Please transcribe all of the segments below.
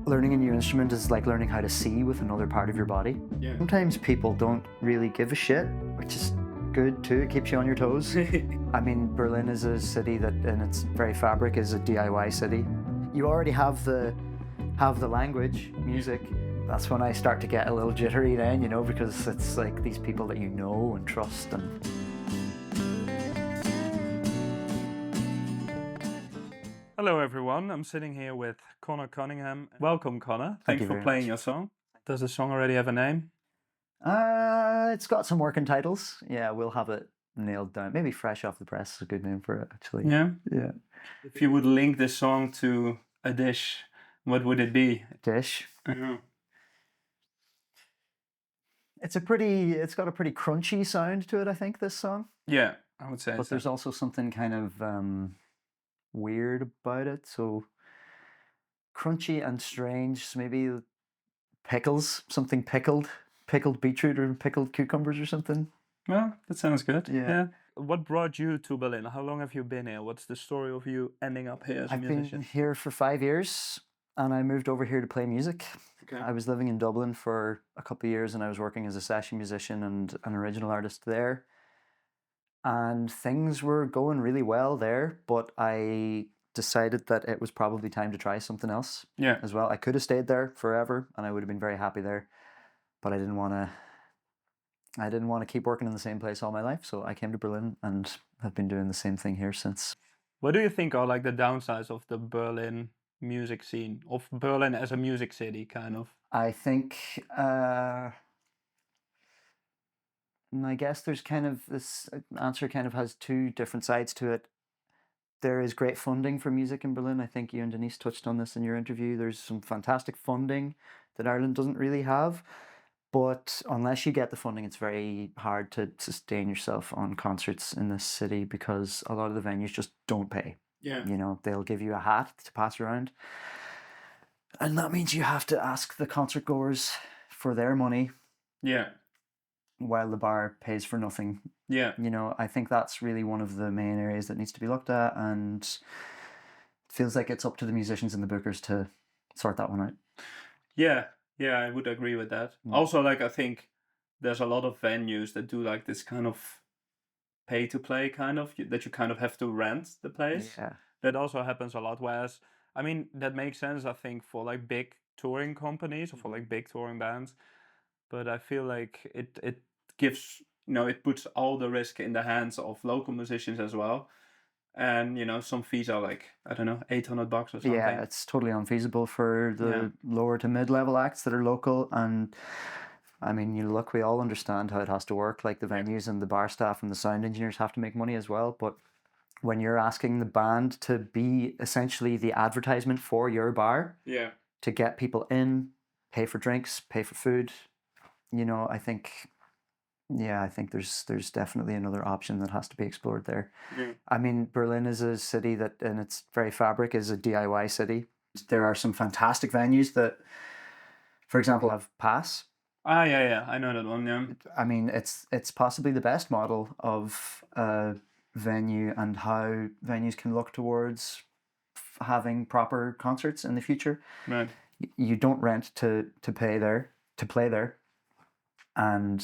Learning a new instrument is like learning how to see with another part of your body. Yeah. Sometimes people don't really give a shit, which is good too. It keeps you on your toes. I mean, Berlin is a city that in its very fabric is a DIY city. You already have the language, music. That's when I start to get a little jittery then, you know, because it's like these people that you know and trust and Hello, everyone. I'm sitting here with Conor Cunningham. Welcome, Conor. Thank Thanks you for very playing much. your song. Does the song already have a name? It's got some working titles. Yeah, we'll have it nailed down. Maybe Fresh Off the Press is a good name for it, actually. Yeah. Yeah. If you would link this song to a dish, what would it be? Dish. Uh-huh. It's got a pretty crunchy sound to it, I think, this song. Yeah, I would say But so. there's also something kind of weird about it. So crunchy and strange. So maybe pickles, something pickled beetroot or pickled cucumbers or something. Well, that sounds good. Yeah. What brought you to Berlin? How long have you been here? What's the story of you ending up here as a I've musician? been here for 5 years and I moved over here to play music. Okay. I was living in Dublin for a couple of years and I was working as a session musician and an original artist there. And things were going really well there, but I decided that it was probably time to try something else Yeah. as well. I could have stayed there forever and I would have been very happy there, but I didn't want to keep working in the same place all my life, so I came to Berlin and have been doing the same thing here since. What do you think are like the downsides of the Berlin music scene, of Berlin as a music city, kind of? I think I guess there's kind of this answer kind of has two different sides to it. There is great funding for music in Berlin. I think you and Denise touched on this in your interview. There's some fantastic funding that Ireland doesn't really have. But unless you get the funding, it's very hard to sustain yourself on concerts in this city because a lot of the venues just don't pay. Yeah. You know, they'll give you a hat to pass around. And that means you have to ask the concert goers for their money Yeah. while the bar pays for nothing. Yeah. You know, I think that's really one of the main areas that needs to be looked at, and it feels like it's up to the musicians and the bookers to sort that one out. Yeah, yeah, I would agree with that. Mm. Also, like, I think there's a lot of venues that do like this kind of pay to play kind of, that you kind of have to rent the place. Yeah. That also happens a lot. Whereas, I mean, that makes sense, I think, for like big touring companies or for like big touring bands. But I feel like it gives, it puts all the risk in the hands of local musicians as well. And, some fees are like, I don't know, $800 or something. Yeah, it's totally unfeasible for the lower to mid-level acts that are local. And I mean, you look, we all understand how it has to work. Like the venues and the bar staff and the sound engineers have to make money as well. But when you're asking the band to be essentially the advertisement for your bar, Yeah. to get people in, pay for drinks, pay for food, I think there's definitely another option that has to be explored there. Yeah. I mean, Berlin is a city that in its very fabric is a DIY city. There are some fantastic venues that, for example, have Pass. Yeah, I know that one, yeah. I mean, it's possibly the best model of a venue and how venues can look towards having proper concerts in the future. Right. You don't rent to play there, and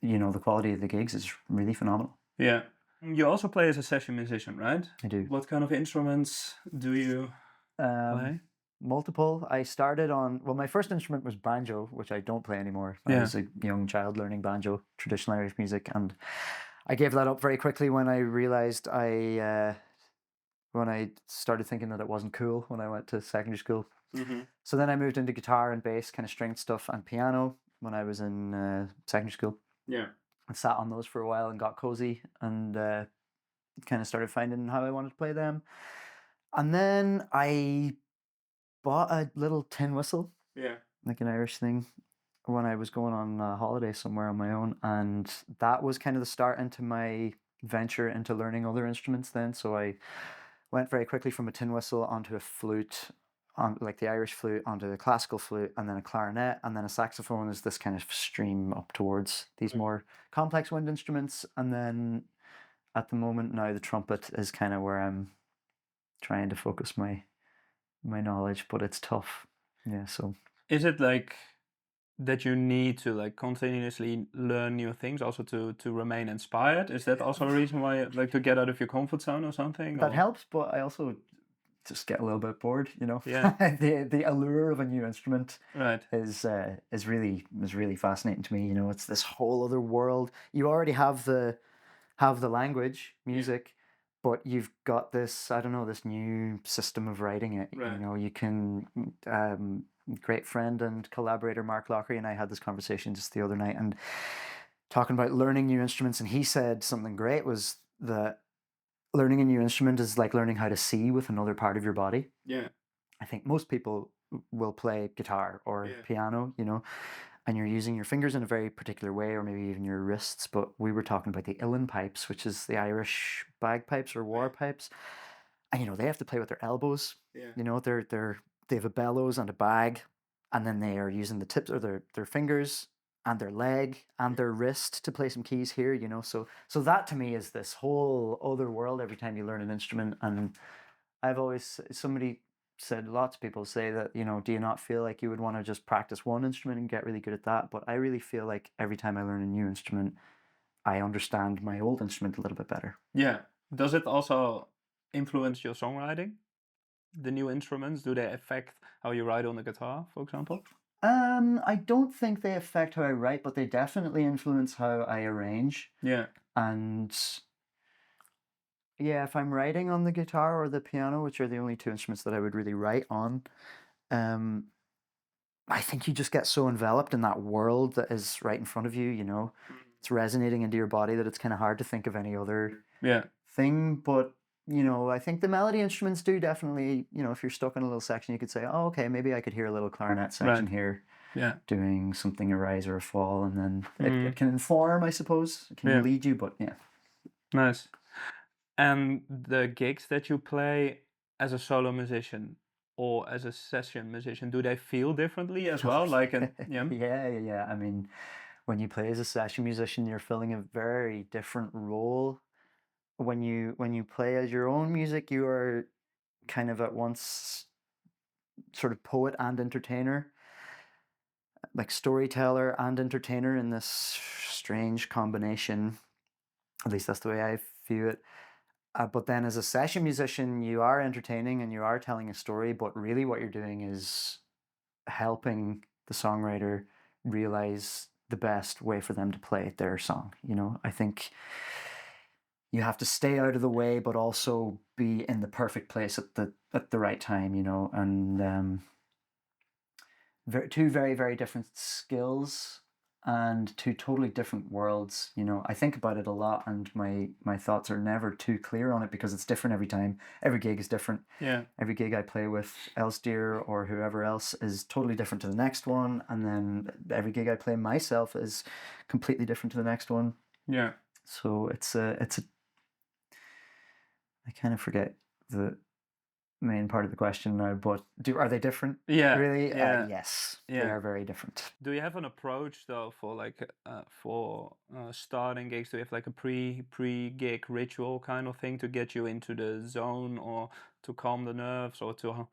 the quality of the gigs is really phenomenal. Yeah. You also play as a session musician, right? I do. What kind of instruments do you play? Multiple. I started on, well, my first instrument was banjo, which I don't play anymore. I Yeah. was a young child learning banjo, traditional Irish music, and I gave that up very quickly when I realized when I started thinking that it wasn't cool when I went to secondary school. Mm-hmm. So then I moved into guitar and bass, kind of stringed stuff, and piano when I was in secondary school. Yeah. I sat on those for a while and got cozy and kind of started finding how I wanted to play them. And then I bought a little tin whistle. Yeah. Like an Irish thing, when I was going on a holiday somewhere on my own. And that was kind of the start into my venture into learning other instruments then. So I went very quickly from a tin whistle onto a flute, on like the Irish flute, onto the classical flute, and then a clarinet, and then a saxophone is this kind of stream up towards these more complex wind instruments. And then at the moment now, the trumpet is kind of where I'm trying to focus my knowledge, but it's tough. Yeah, so Is it like that you need to like continuously learn new things also to remain inspired? Is that also a reason why like to get out of your comfort zone or something? that Or helps, but I also just get a little bit bored, you know. yeah, The allure of a new instrument right. is really fascinating to me. You know, it's this whole other world. You already have the language, Yeah, music, but you've got this, I don't know, this new system of writing it. You right. know, you can, great friend and collaborator Mark Lockery and I had this conversation just the other night and talking about learning new instruments. And he said something great was that learning a new instrument is like learning how to see with another part of your body. Yeah, I think most people will play guitar or yeah, piano, you know, and you're using your fingers in a very particular way, or maybe even your wrists. But we were talking about the uilleann pipes, which is the Irish bagpipes or war right. pipes, and you know they have to play with their elbows. Yeah, You know, they have a bellows and a bag, and then they are using the tips or their fingers and their leg and yeah, their wrist to play some keys here. You know, so that to me is this whole other world every time you learn an instrument. And I've always somebody said lots of people say that, you know, do you not feel like you would want to just practice one instrument and get really good at that? But I really feel like every time I learn a new instrument, I understand my old instrument a little bit better. yeah. Does it also influence your songwriting? The new instruments, do they affect how you write on the guitar, for example? I don't think they affect how I write, but they definitely influence how I arrange. Yeah, And yeah, if I'm writing on the guitar or the piano, which are the only two instruments that I would really write on, um, I think you just get so enveloped in that world that is right in front of you, you know. It's resonating into your body that it's kind of hard to think of any other yeah, thing. But, you know, I think the melody instruments do definitely, you know, if you're stuck in a little section, you could say, oh, okay, maybe I could hear a little clarinet section right. here Yeah. doing something, a rise or a fall. And then it Mm, can inform, I suppose. It can yeah, lead you, but yeah. nice. And the gigs that you play as a solo musician or as a session musician, do they feel differently as Oh, well? Like, an, yeah, yeah, yeah, yeah. I mean, when you play as a session musician, you're filling a very different role. When you play as your own music, you are kind of at once sort of poet and entertainer, like storyteller and entertainer in this strange combination. At least that's the way I view it. But then as a session musician, you are entertaining and you are telling a story, but really what you're doing is helping the songwriter realize the best way for them to play their song. You know, I think you have to stay out of the way, but also be in the perfect place at the right time. You know, and two very very different skills and two totally different worlds. You know, I think about it a lot, and my thoughts are never too clear on it because it's different every time. Every gig is different. yeah, Every gig I play with Elsdeer or whoever else is totally different to the next one, and then every gig I play myself is completely different to the next one. yeah, So it's a I kind of forget the main part of the question now, but are they different? yeah, Really? yeah, Yes, they yeah. are very different. Do you have an approach though for like for starting gigs? Do you have like a pre gig ritual kind of thing to get you into the zone or to calm the nerves or to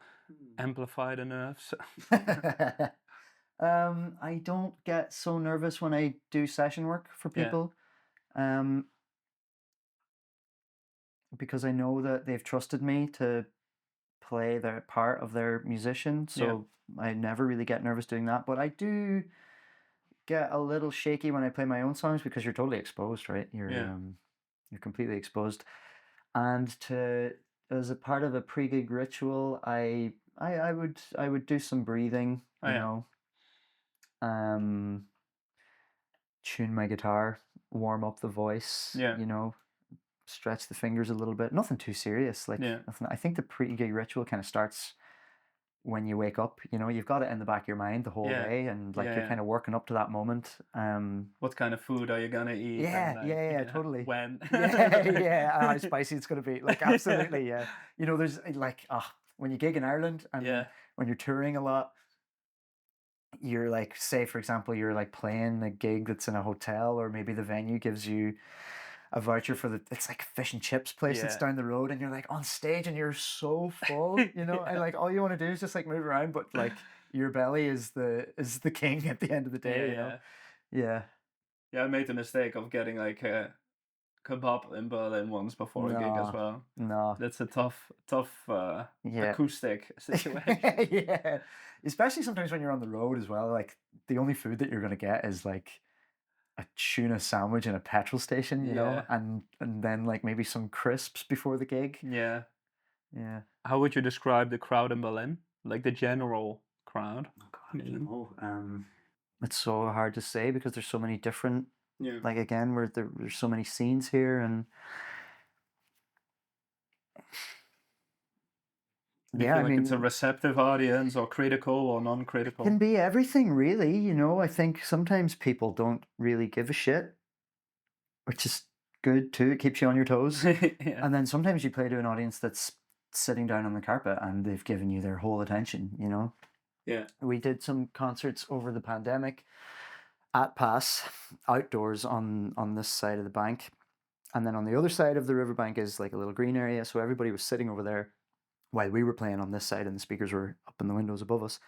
amplify the nerves? I don't get so nervous when I do session work for Yeah, people, um, because I know that they've trusted me to play their part of their musician. yeah, So I never really get nervous doing that. But I do get a little shaky when I play my own songs because you're totally exposed, right? yeah. You're completely exposed. And to as a part of a pre-gig ritual, I would do some breathing, Oh you yeah, know, um, tune my guitar, warm up the voice, yeah, you know, stretch the fingers a little bit. Nothing too serious, like yeah, nothing. I think the pre-gig ritual kind of starts when you wake up. You know, you've got it in the back of your mind the whole yeah, day, and like yeah, you're yeah. kind of working up to that moment. What kind of food are you gonna eat and Yeah, like yeah, yeah, yeah, totally. when? Yeah, yeah, and how spicy it's gonna be. Like, absolutely, yeah. You know, there's like, when you gig in Ireland and Yeah, when you're touring a lot, you're like, say, for example, you're like playing a gig that's in a hotel, or maybe the venue gives you a voucher for it's like a fish and chips place that's yeah, down the road, and you're like on stage and you're so full, you know, and yeah, like all you want to do is just like move around, but like your belly is the king at the end of the Yeah, day, you know. yeah. Yeah. Yeah, I made the mistake of getting like a kebab in Berlin once before a gig as No, well. no. That's a tough Yeah. acoustic situation. Yeah. Especially sometimes when you're on the road as well. Like the only food that you're gonna get is like a tuna sandwich in a petrol station, you know, Yeah, and then like maybe some crisps before the gig. yeah. Yeah. How would you describe the crowd in Berlin? Like the general crowd? Oh God, I don't Mm. know. It's so hard to say because there's so many different. Yeah. Like again, where there's so many scenes here, and Do you yeah, feel I like it's a mean, receptive audience or critical or it can non-critical? be everything really. You know, I think sometimes people don't really give a shit, which is good too. It keeps you on your toes. Yeah. And then sometimes you play to an audience that's sitting down on the carpet and they've given you their whole attention, you know. Yeah. We did some concerts over the pandemic at Pass outdoors on this side of the bank. And then on the other side of the riverbank is like a little green area. So everybody was sitting over there while we were playing on this side and the speakers were up in the windows above us.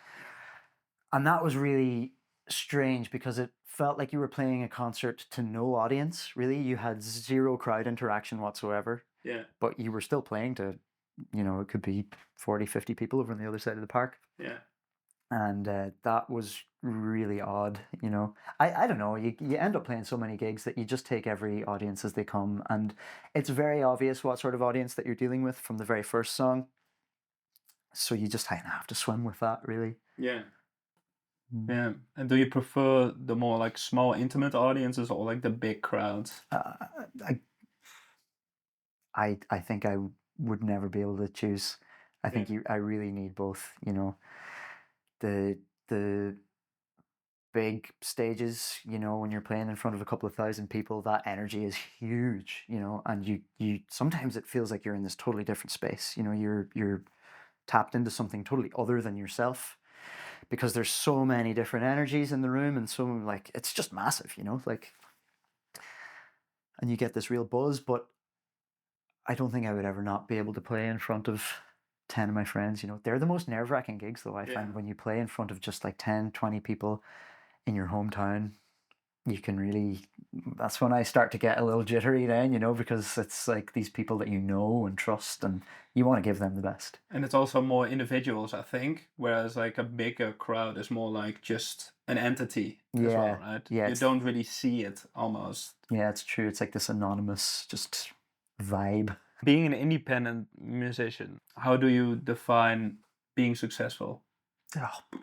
And that was really strange because it felt like you were playing a concert to no audience, really. You had zero crowd interaction whatsoever, Yeah. but you were still playing to, you know, it could be 40, 50 people over on the other side of the park. Yeah. And that was really odd, you know. I don't know, you end up playing so many gigs that you just take every audience as they come. And it's very obvious what sort of audience that you're dealing with from the very first song. So you just kind of have to swim with that, really. Yeah. Mm. Yeah. And do you prefer the more like small intimate audiences or like the big crowds? Uh, I, I think I would never be able to choose. I Yeah. think I really need both, you know. The big stages, you know, when you're playing in front of a couple of thousand people, that energy is huge, you know, and you sometimes it feels like you're in this totally different space. You know, you're tapped into something totally other than yourself because there's so many different energies in the room and so like it's just massive, you know, like and you get this real buzz, but I don't think I would ever not be able to play in front of 10 of my friends, you know. They're the most nerve-wracking gigs though, I Yeah. find when you play in front of just like 10, 20 people in your hometown. You can really, that's when I start to get a little jittery then, you know, because it's like these people that you know and trust and you want to give them the best. And it's also more individuals, I think, whereas like a bigger crowd is more like just an entity as well, Yeah, right? yeah, You don't really see it almost. it's true. It's like this anonymous just vibe. Being an independent musician, how do you define being successful? Oh,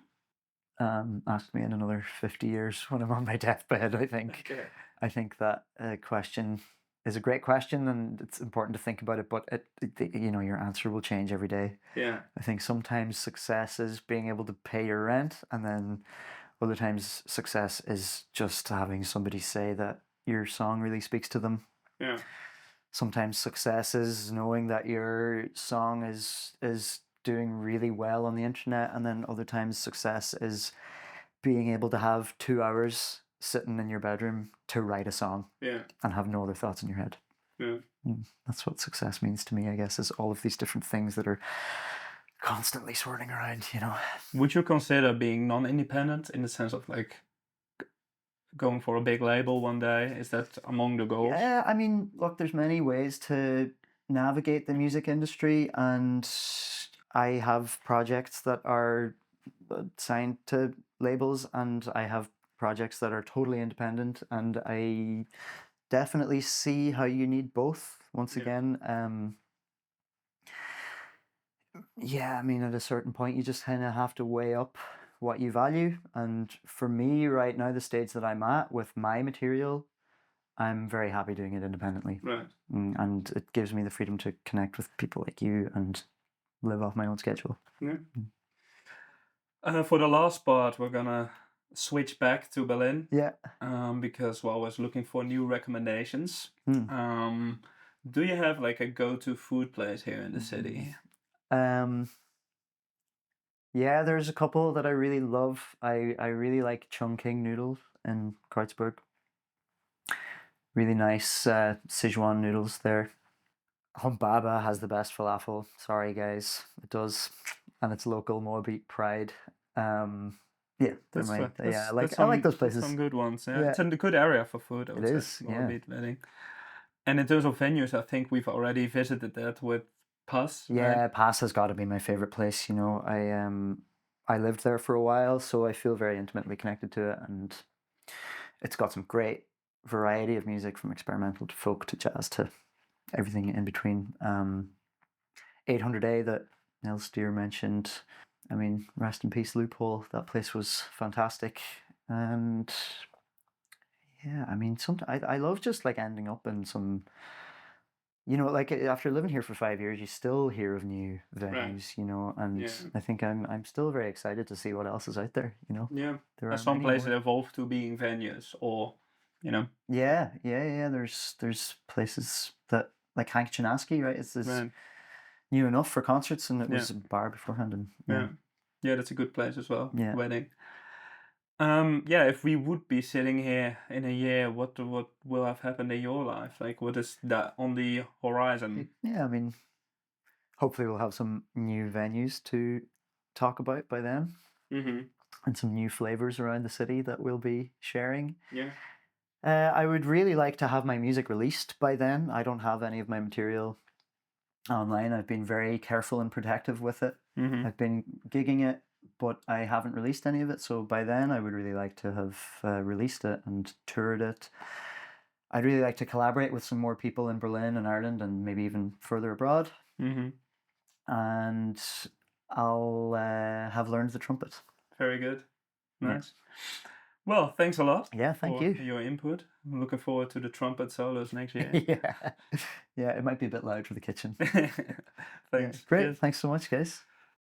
ask me in another 50 years when I'm on my deathbed, I think. Okay. I think that question is a great question and it's important to think about it, but you know, your answer will change every day. Yeah. I think sometimes success is being able to pay your rent, and then other times success is just having somebody say that your song really speaks to them. Yeah. Sometimes success is knowing that your song is doing really well on the internet, and then other times success is being able to have 2 hours sitting in your bedroom to write a song Yeah. and have no other thoughts in your head. Yeah. That's what success means to me, I guess, is all of these different things that are constantly swirling around, you know. Would you consider being non-independent in the sense of like going for a big label one day? Is that among the goals? Yeah, I mean, look, there's many ways to navigate the music industry, and I have projects that are signed to labels, and I have projects that are totally independent, and I definitely see how you need both. Once Yeah. again, yeah, I mean, at a certain point, you just kind of have to weigh up what you value. And for me, right now, the stage that I'm at with my material, I'm very happy doing it independently. Right. And it gives me the freedom to connect with people like you and live off my own schedule. Yeah. For the last part, we're gonna switch back to Berlin Yeah. because well, I was looking for new recommendations. Mm. Do you have like a go-to food place here in the city? Um, yeah, there's a couple that I really love. I really like Chungking noodles in Kreuzberg. Really nice Sichuan noodles there. Humbaba has the best falafel. Sorry, guys, it does, and it's local Moabite pride. Um, yeah, they're That's my yeah. that's I like those some places. good ones. Yeah, Yeah, it's a good area for food. I it would say is. Yeah, Moabit wedding. And in terms of venues, I think we've already visited that with Pus, right? yeah. Pass has got to be my favorite place. You know, I lived there for a while, so I feel very intimately connected to it, and it's got some great variety of music from experimental to folk to jazz to everything in between. 800A that Nels Steer mentioned. I mean, rest in peace, Loophole. That place was fantastic, and yeah, I mean, I love just like ending up in some. You know, like after living here for 5 years, you still hear of new Right. venues. You know, and Yeah. I think I'm still very excited to see what else is out there. You know, Yeah. there And are some many places more. evolve to being venues, or you know, Yeah, yeah, yeah. There's places that like Hank Chinaski, right? It's right. new enough for concerts, and it Yeah. was a bar beforehand, and yeah, Yeah. Yeah, that's a good place as well. yeah. Wedding. Yeah, if we would be sitting here in a year, what will have happened in your life? Like, what is that on the horizon? Yeah, I mean, hopefully we'll have some new venues to talk about by then, Mm-hmm. and some new flavors around the city that we'll be sharing. Yeah. I would really like to have my music released by then. I don't have any of my material online. I've been very careful and protective with it. Mm-hmm. I've been gigging it, but I haven't released any of it. So by then, I would really like to have released it and toured it. I'd really like to collaborate with some more people in Berlin and Ireland and maybe even further abroad. Mm-hmm. And I'll have learned the trumpet. Very good. Yeah. Nice. Well, thanks a lot Yeah, thank for you. your input. I'm looking forward to the trumpet solos next year. Yeah. Yeah, it might be a bit loud for the kitchen. Yeah, Thanks. great. Cheers. Thanks so much, guys.